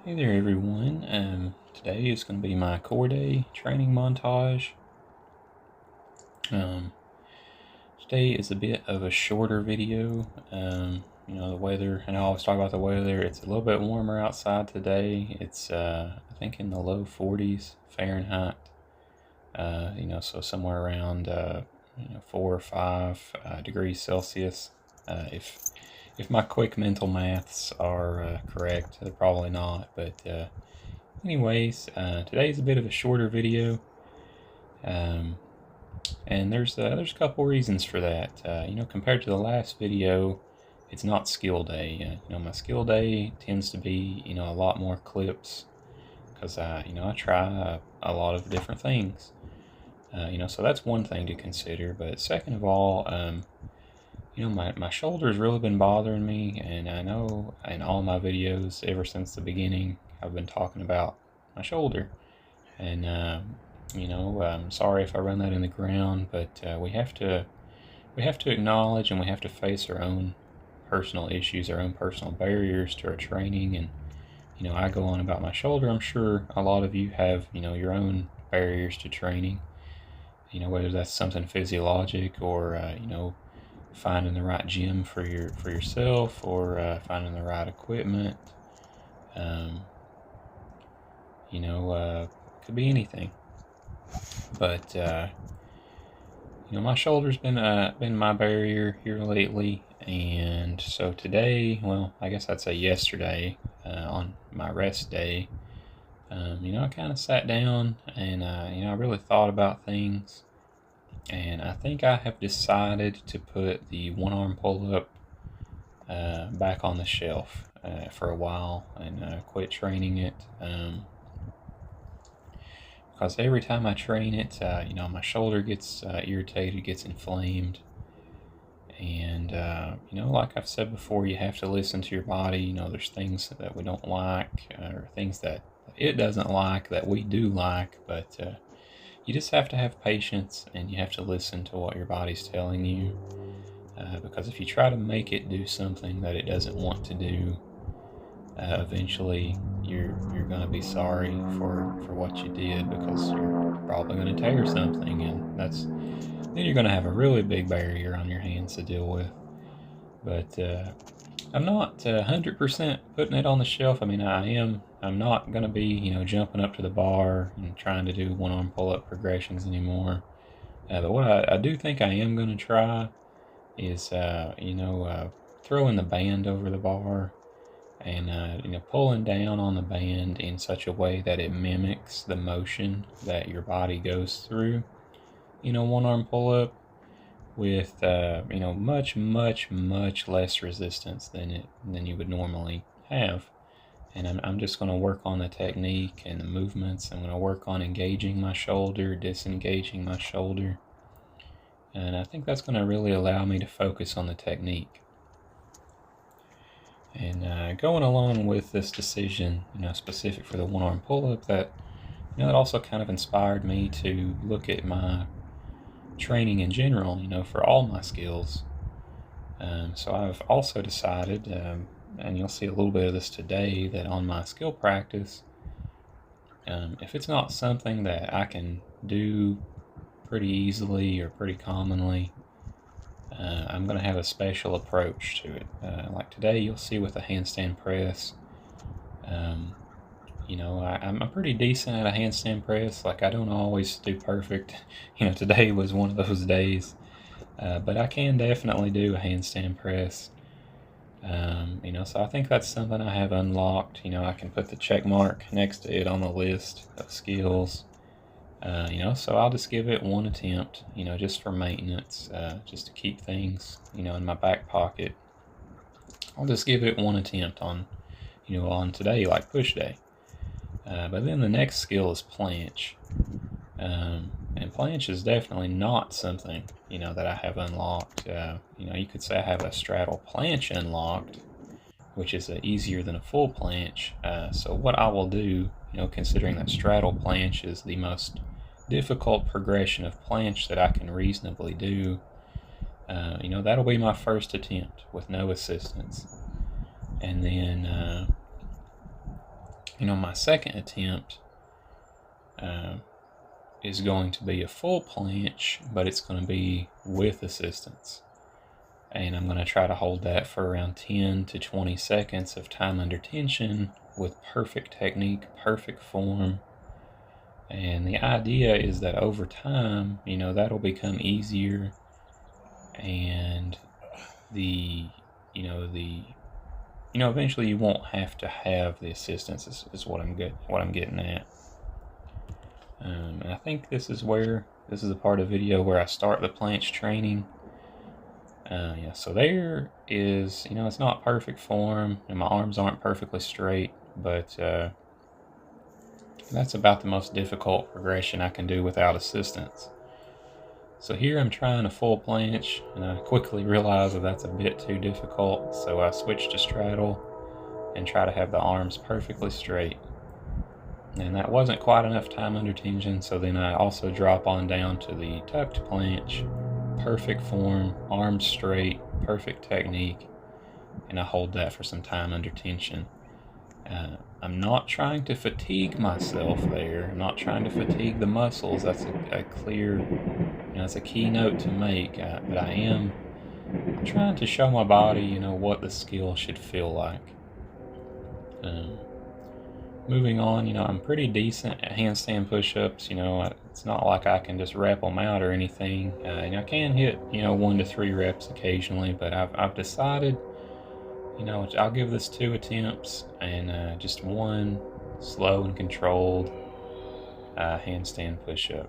Hey there everyone, today is going to be my core day training montage. Today is a bit of a shorter video. The weather, and I always talk about the weather, it's a little bit warmer outside today. It's I think in the low 40s Fahrenheit, so somewhere around 4 or 5 degrees Celsius. If my quick mental maths are correct, they're probably not, but anyways, today's a bit of a shorter video, and there's a couple reasons for that. Compared to the last video, it's not skill day. My skill day tends to be a lot more clips because I try a lot of different things. So that's one thing to consider. But second of all, my shoulder's really been bothering me, and I know in all my videos ever since the beginning I've been talking about my shoulder. And I'm sorry if I run that in the ground, but we have to acknowledge and we have to face our own personal issues, our own personal barriers to our training. And I go on about my shoulder. I'm sure a lot of you have your own barriers to training. Whether that's something physiologic or finding the right gym for yourself, or finding the right equipment. Could be anything. But my shoulder's been my barrier here lately, and so today, well, I guess I'd say yesterday, on my rest day, I kind of sat down and I really thought about things. And I think I have decided to put the one-arm pull-up back on the shelf for a while and quit training it. Because every time I train it, my shoulder gets irritated, gets inflamed. And, like I've said before, you have to listen to your body. There's things that we don't like, or things that it doesn't like that we do like, but you just have to have patience, and you have to listen to what your body's telling you, because if you try to make it do something that it doesn't want to do, eventually you're going to be sorry for what you did, because you're probably going to tear something, and then you're going to have a really big barrier on your hands to deal with. But I'm not 100% putting it on the shelf. I mean, I'm not going to be, jumping up to the bar and trying to do one-arm pull-up progressions anymore. But what I do think I am going to try is, throwing the band over the bar and, pulling down on the band in such a way that it mimics the motion that your body goes through. One-arm pull-up with much less resistance than you would normally have. And I'm just going to work on the technique and the movements. I'm going to work on engaging my shoulder, disengaging my shoulder, and I think that's going to really allow me to focus on the technique. And going along with this decision, specific for the one-arm pull-up, that also kind of inspired me to look at my training in general, for all my skills. So I've also decided, and you'll see a little bit of this today, that on my skill practice, if it's not something that I can do pretty easily or pretty commonly, I'm going to have a special approach to it. Like today, you'll see with the handstand press, I'm pretty decent at a handstand press. Like, I don't always do perfect. Today was one of those days. But I can definitely do a handstand press. So I think that's something I have unlocked. I can put the check mark next to it on the list of skills. So I'll just give it one attempt, just for maintenance, just to keep things, in my back pocket. I'll just give it one attempt on today, like push day. But then the next skill is planche. And planche is definitely not something, that I have unlocked. You could say I have a straddle planche unlocked, which is easier than a full planche. So what I will do, considering that straddle planche is the most difficult progression of planche that I can reasonably do, that'll be my first attempt with no assistance. And then My second attempt is going to be a full planche, but it's going to be with assistance. And I'm going to try to hold that for around 10 to 20 seconds of time under tension with perfect technique, perfect form. And the idea is that over time, that'll become easier, and eventually you won't have to have the assistance is what I'm getting at. And I think this is a part of the video where I start the planche training. So there is, it's not perfect form, and my arms aren't perfectly straight, but that's about the most difficult progression I can do without assistance. So here I'm trying a full planche, and I quickly realize that that's a bit too difficult, so I switch to straddle and try to have the arms perfectly straight. And that wasn't quite enough time under tension, so then I also drop on down to the tucked planche, perfect form, arms straight, perfect technique, and I hold that for some time under tension. I'm not trying to fatigue myself there. I'm not trying to fatigue the muscles. That's a clear, that's a key note to make. But I am trying to show my body, what the skill should feel like. Moving on, I'm pretty decent at handstand push-ups. It's not like I can just rep them out or anything. And I can hit, 1 to 3 reps occasionally, but I've decided, I'll give this 2 attempts and just 1 slow and controlled handstand push-up.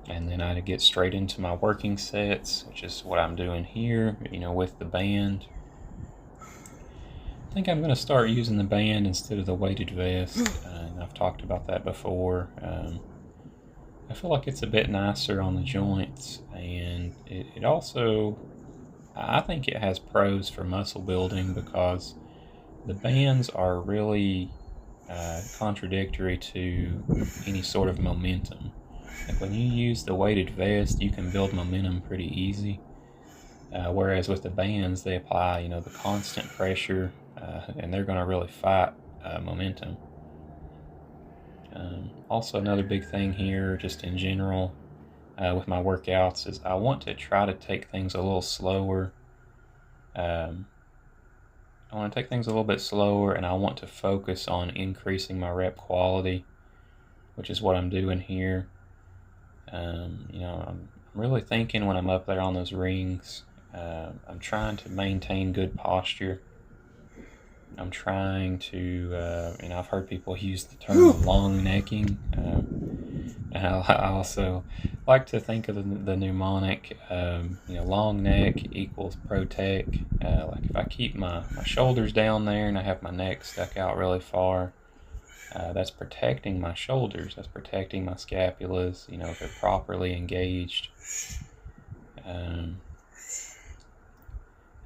And then I get straight into my working sets, which is what I'm doing here, with the band. I think I'm going to start using the band instead of the weighted vest, and I've talked about that before. I feel like it's a bit nicer on the joints, and it also, I think it has pros for muscle building because the bands are really contradictory to any sort of momentum. Like when you use the weighted vest, you can build momentum pretty easy. Whereas with the bands, they apply, the constant pressure, and they're going to really fight momentum. Also, another big thing here, just in general, with my workouts, is I want to try to take things a little slower. I want to take things a little bit slower, and I want to focus on increasing my rep quality, which is what I'm doing here. I'm really thinking when I'm up there on those rings, I'm trying to maintain good posture. I'm trying to, I've heard people use the term long necking. And I also like to think of the mnemonic, long neck equals protect. Like if I keep my shoulders down there and I have my neck stuck out really far, that's protecting my shoulders. That's protecting my scapulas, if they're properly engaged. And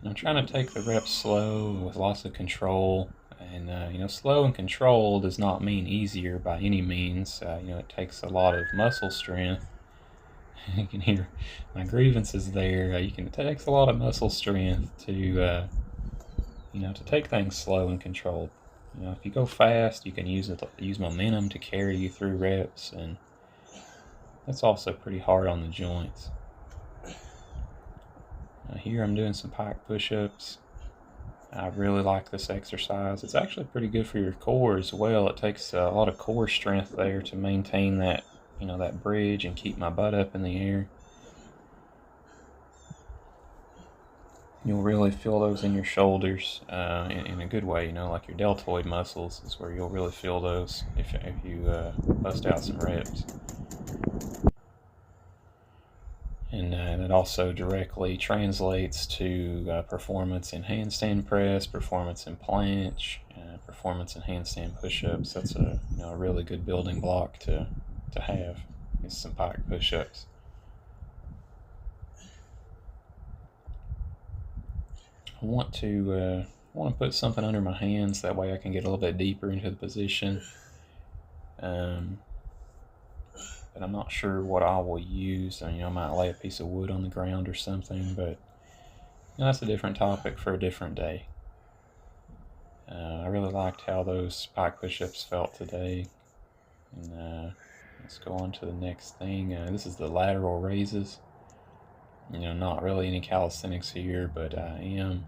I'm trying to take the reps slow with lots of control. And, slow and control does not mean easier by any means. It takes a lot of muscle strength. You can hear my grievances there. It takes a lot of muscle strength to take things slow and controlled. If you go fast, you can use momentum to carry you through reps, and that's also pretty hard on the joints. Here I'm doing some pike push-ups. I really like this exercise. It's actually pretty good for your core as well. It takes a lot of core strength there to maintain that, that bridge and keep my butt up in the air. You'll really feel those in your shoulders in a good way, like your deltoid muscles is where you'll really feel those if you bust out some reps. And that also directly translates to performance in handstand press, performance in planche, performance in handstand push-ups. That's a really good building block to have is some pike push-ups. I want to put something under my hands, that way I can get a little bit deeper into the position. But I'm not sure what I will use. I might lay a piece of wood on the ground or something, but that's a different topic for a different day. I really liked how those pike push-ups felt today. And let's go on to the next thing. This is the lateral raises. Not really any calisthenics here, but I am,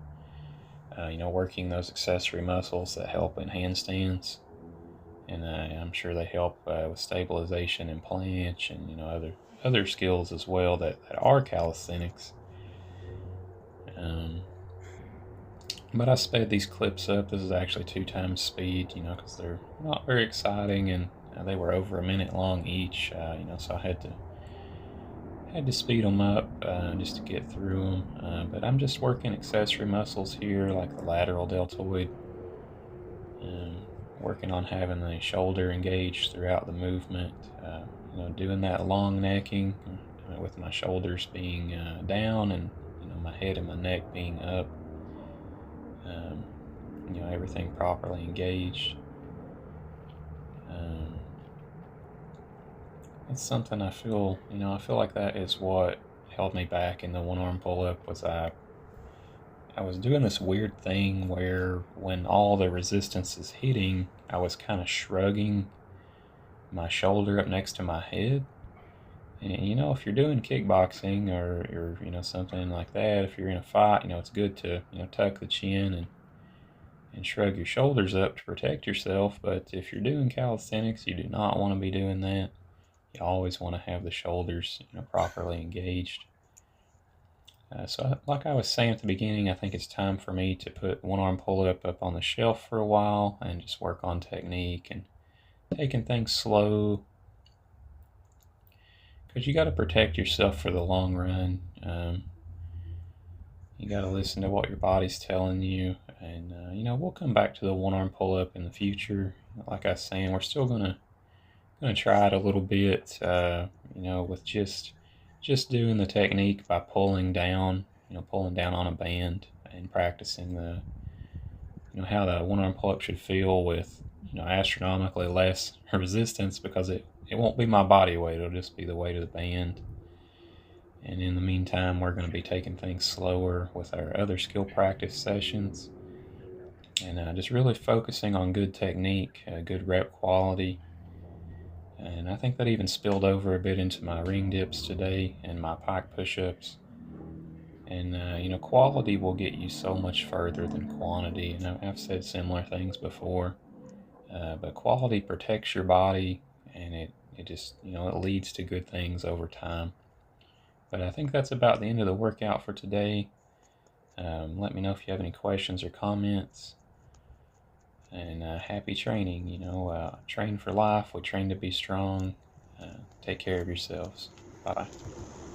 working those accessory muscles that help in handstands. And I'm sure they help with stabilization and planche, and other skills as well that are calisthenics. But I sped these clips up. This is actually 2 times speed, because they're not very exciting, and they were over a minute long each. So I had to speed them up just to get through them. But I'm just working accessory muscles here, like the lateral deltoid. Working on having the shoulder engaged throughout the movement. Doing that long necking with my shoulders being down, and my head and my neck being up. Everything properly engaged. It's something I feel like that is what held me back in the one arm pull up. Was I was doing this weird thing where when all the resistance is hitting, I was kind of shrugging my shoulder up next to my head. And if you're doing kickboxing or you're something like that, if you're in a fight, it's good to tuck the chin and shrug your shoulders up to protect yourself. But if you're doing calisthenics, you do not want to be doing that. You always want to have the shoulders properly engaged. So like I was saying at the beginning, I think it's time for me to put one arm pull up on the shelf for a while and just work on technique and taking things slow, because you got to protect yourself for the long run. You got to listen to what your body's telling you, and we'll come back to the one arm pull up in the future. Like I was saying, we're still gonna try it a little bit, with just doing the technique by pulling down on a band and practicing the how the one arm pull up should feel with astronomically less resistance, because it won't be my body weight, it'll just be the weight of the band. And in the meantime, we're going to be taking things slower with our other skill practice sessions, and just really focusing on good technique, good rep quality. And I think that even spilled over a bit into my ring dips today and my pike push-ups. And quality will get you so much further than quantity. And I've said similar things before, but quality protects your body, and it just it leads to good things over time. But I think that's about the end of the workout for today. Let me know if you have any questions or comments. And happy training. Train for life. We train to be strong. Take care of yourselves. Bye-bye.